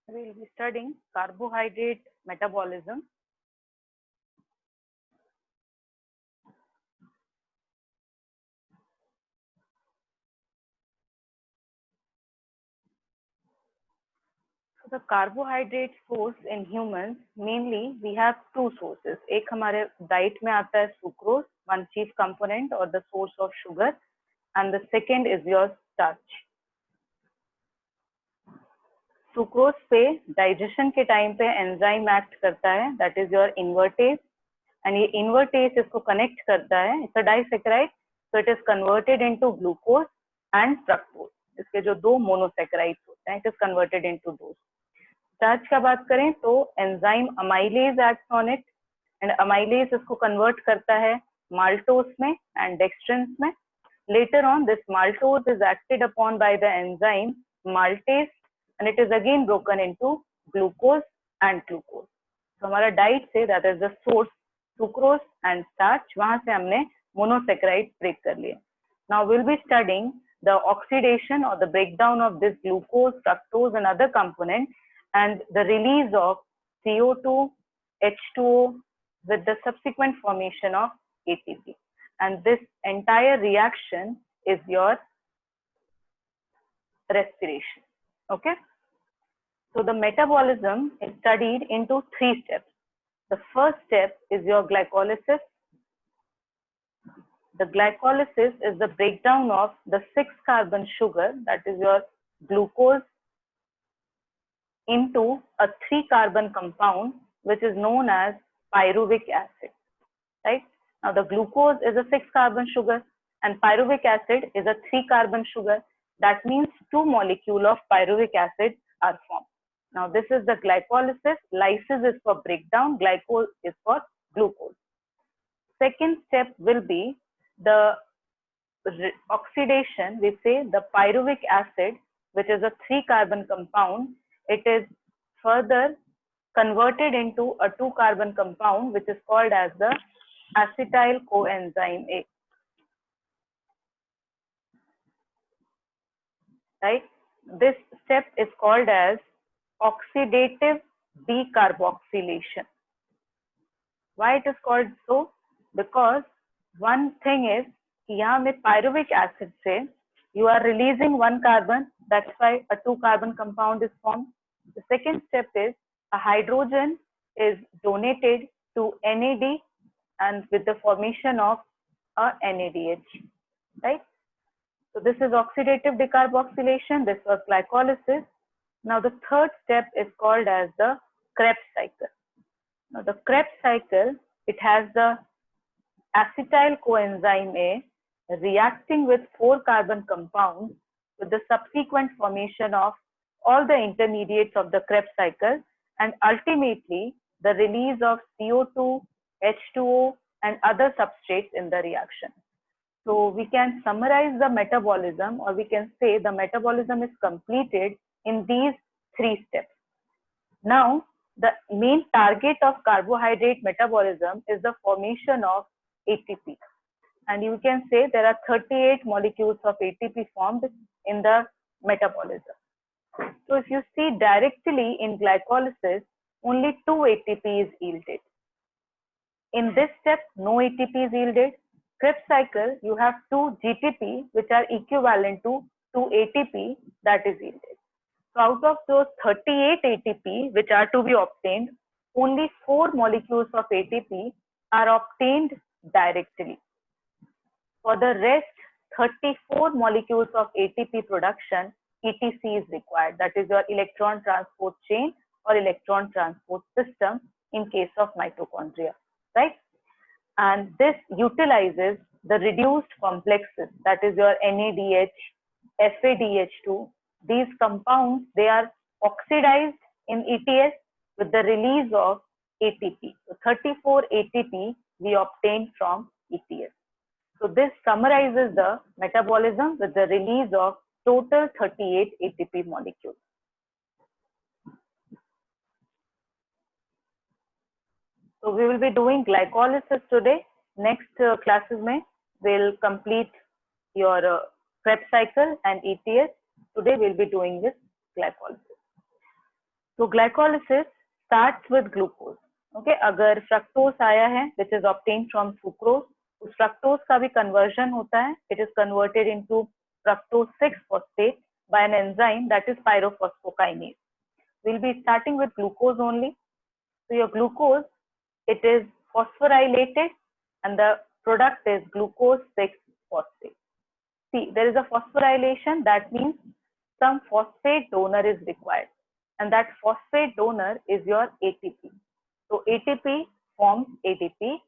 We will be studying carbohydrate metabolism. So the carbohydrate source in humans, mainly we have two sources. एक हमारे diet में आता है sucrose, one chief component or the source of sugar, and the second is your starch. Sucrose पे digestion के time पे enzyme act करता है, that is your invertase, and ये इन्वर्टेज इसको कनेक्ट करता है, it's a disaccharide, so it is converted into glucose and fructose. इसके जो दो मोनोसैकेराइड्स होते हैं, it is converted into those. Starch का बात करें तो enzyme amylase acts on it, and amylase इसको कन्वर्ट करता है माल्टोज में एंड डेक्स्ट्रिन्स में. Later on, this maltose is acted upon by the enzyme maltase, and it is again broken into glucose and glucose. So हमारा diet से that is the source sucrose and starch, वहां से हमने monosaccharide break कर लिए. Now we'll be studying the oxidation or the breakdown of this glucose, fructose and other component, and the release of CO2, H2O with the subsequent formation of ATP. And this entire reaction is your respiration. Okay. So the metabolism is studied into three steps. The first step is your glycolysis. The glycolysis is the breakdown of the 6-carbon sugar, that is your glucose, into a 3-carbon compound which is known as pyruvic acid. Right? Now the glucose is a 6-carbon sugar and pyruvic acid is a 3-carbon sugar. That means 2 molecules of pyruvic acid are formed. Now this is the glycolysis. Lysis is for breakdown, glycol is for glucose. Second step will be the oxidation. We say the pyruvic acid, which is a 3-carbon compound, it is further converted into a 2-carbon compound which is called as the acetyl coenzyme A. Right? This step is called as oxidative decarboxylation. Why it is called so? Because one thing is, यहाँ में pyruvic acid से you are releasing 1 carbon, that's why a 2-carbon compound is formed. The second step is a hydrogen is donated to NAD and with the formation of a NADH, right? So this is oxidative decarboxylation, this was glycolysis. Now the third step is called as the Krebs cycle. Now the Krebs cycle, it has the acetyl coenzyme A reacting with 4-carbon compounds with the subsequent formation of all the intermediates of the Krebs cycle, and ultimately the release of CO2, H2O and other substrates in the reaction. So we can summarize the metabolism, or we can say the metabolism is completed in these 3 steps. Now, the main target of carbohydrate metabolism is the formation of ATP. And you can say there are 38 molecules of ATP formed in the metabolism. So if you see directly in glycolysis, only 2 ATP is yielded. In this step, no ATP is yielded. Krebs cycle, you have 2 GTP which are equivalent to 2 ATP that is yielded. So out of those 38 ATP which are to be obtained, only 4 molecules of ATP are obtained directly. For the rest 34 molecules of ATP production, ETC is required. That is your electron transport chain or electron transport system in case of mitochondria, right? And this utilizes the reduced complexes, that is your NADH, FADH2. These compounds, they are oxidized in ETS with the release of ATP. So 34 ATP we obtained from ETS. So this summarizes the metabolism with the release of total 38 ATP molecules. So we will be doing glycolysis today. Next classes may will complete your Krebs cycle and ETS. Today we'll be doing this glycolysis. So glycolysis starts with glucose. Okay, अगर fructose आया है, which is obtained from sucrose, उस fructose का भी conversion होता है. It is converted into fructose 6-phosphate by an enzyme that is pyrophosphokinase. We'll be starting with glucose only. So your glucose, it is phosphorylated and the product is glucose 6-phosphate. See, there is a phosphorylation. That means some phosphate donor is required, and that phosphate donor is your ATP. So ATP forms ADP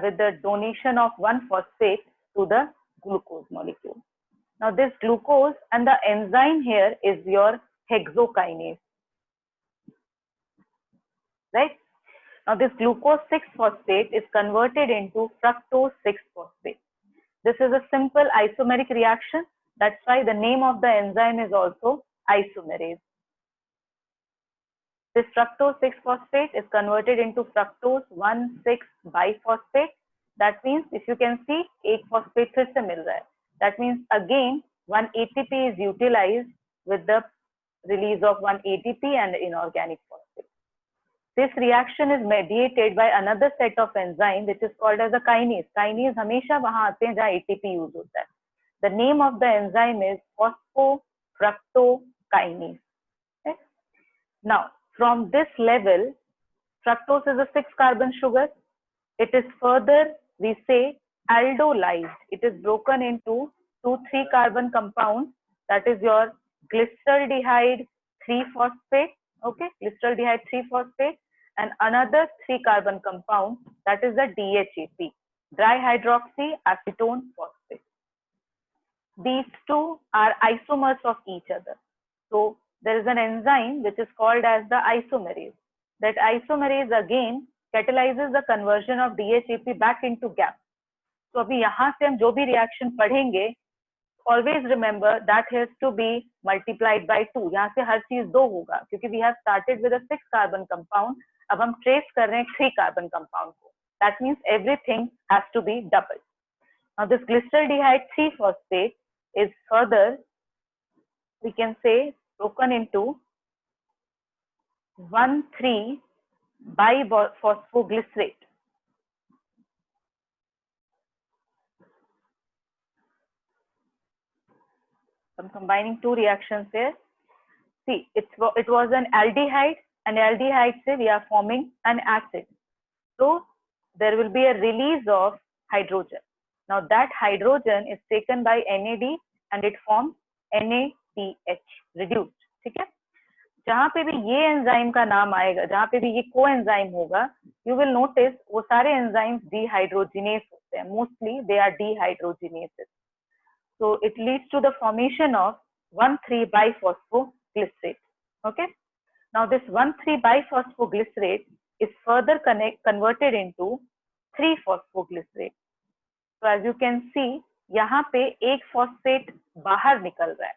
with the donation of one phosphate to the glucose molecule. Now this glucose and the enzyme here is your hexokinase, right? Now this glucose 6-phosphate is converted into fructose 6-phosphate. This is a simple isomeric reaction. That's why the name of the enzyme is also isomerase. This fructose 6-phosphate is converted into fructose 1,6-biphosphate. That means if you can see 8 phosphate फिर से मिल रहा है. That means again one ATP is utilized with the release of one ATP and inorganic phosphate. This reaction is mediated by another set of enzyme which is called as a kinase. Kinase हमेशा वहाँ आते हैं जहाँ ATP use होता है. The name of the enzyme is phosphofructokinase. Okay? Now, from this level, fructose is a 6-carbon sugar. It is further, we say, aldolyzed. It is broken into 2 3-carbon compounds. That is your glyceraldehyde 3-phosphate. Okay, glyceraldehyde 3-phosphate, and another 3-carbon compound, that is the DHAP, dihydroxyacetone phosphate. These two are isomers of each other. So there is an enzyme which is called as the isomerase. That isomerase again catalyzes the conversion of DHAP back into GAP. So अभी यहाँ से हम जो भी reaction पढ़ेंगे, always remember that has to be multiplied by 2. यहाँ से हर चीज 2 होगा क्योंकि we have started with a 6-carbon compound. अब हम trace कर रहे हैं 3-carbon compound को. That means everything has to be doubled. Now this glyceraldehyde 3-phosphate is further, we can say, broken into 1,3-biphosphoglycerate. I'm combining two reactions here. See, it was an aldehyde, and aldehyde say we are forming an acid. So there will be a release of hydrogen. Now that hydrogen is taken by NAD and it forms NADH, reduced. ठीक है? जहाँ पे भी ये enzyme का नाम आएगा, जहाँ पे भी ये कोएंजाइम होगा, you will notice वो सारे एंजाइम्स dehydrogenase होते हैं. Mostly they are dehydrogenases. So it leads to the formation of 1,3-biphosphoglycerate. Okay. Now this 1,3-biphosphoglycerate is further converted into 3-phosphoglycerate. So as you can see, यहाँ पे एक phosphate बाहर निकल रहा है,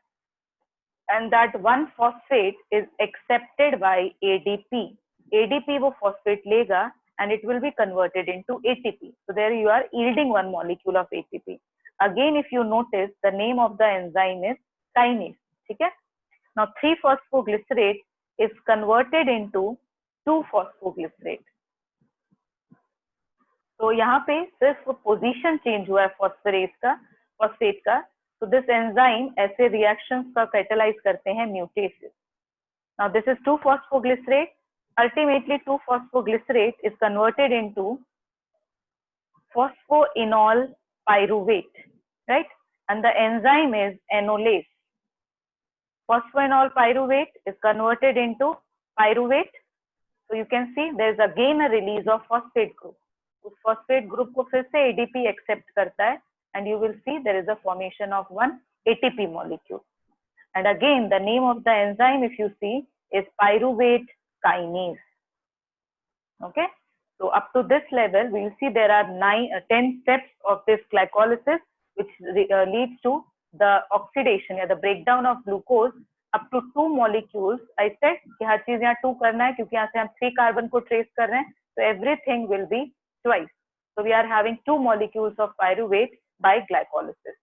and that one phosphate is accepted by ADP. ADP वो phosphate लेगा and it will be converted into ATP. So there you are yielding one molecule of ATP. Again, if you notice, the name of the enzyme is kinase. ठीक है? Now 3-phosphoglycerate is converted into 2-phosphoglycerate. तो यहाँ पे सिर्फ position change हुआ है phosphate का. So this enzyme ऐसे reactions का catalyze करते हैं mutases. Now this is 2-phosphoglycerate. Ultimately 2-phosphoglycerate is converted into phosphoenol pyruvate, right? And the enzyme is enolase. Phosphoenol pyruvate is converted into pyruvate. So you can see there is again a release of phosphate group. उस phosphate group को फिर से ADP accept करता है, and you will see there is a formation of one ATP molecule. And again, the name of the enzyme, if you see, is pyruvate kinase. Okay. So up to this level, we will see there are 10 steps of this glycolysis, which leads to the oxidation or the breakdown of glucose up to 2 molecules. I said कि हर चीज यहाँ 2 करना है क्योंकि यहाँ से हम 3 carbon को trace कर रहे हैं, so everything will be twice. So we are having 2 molecules of pyruvate by glycolysis.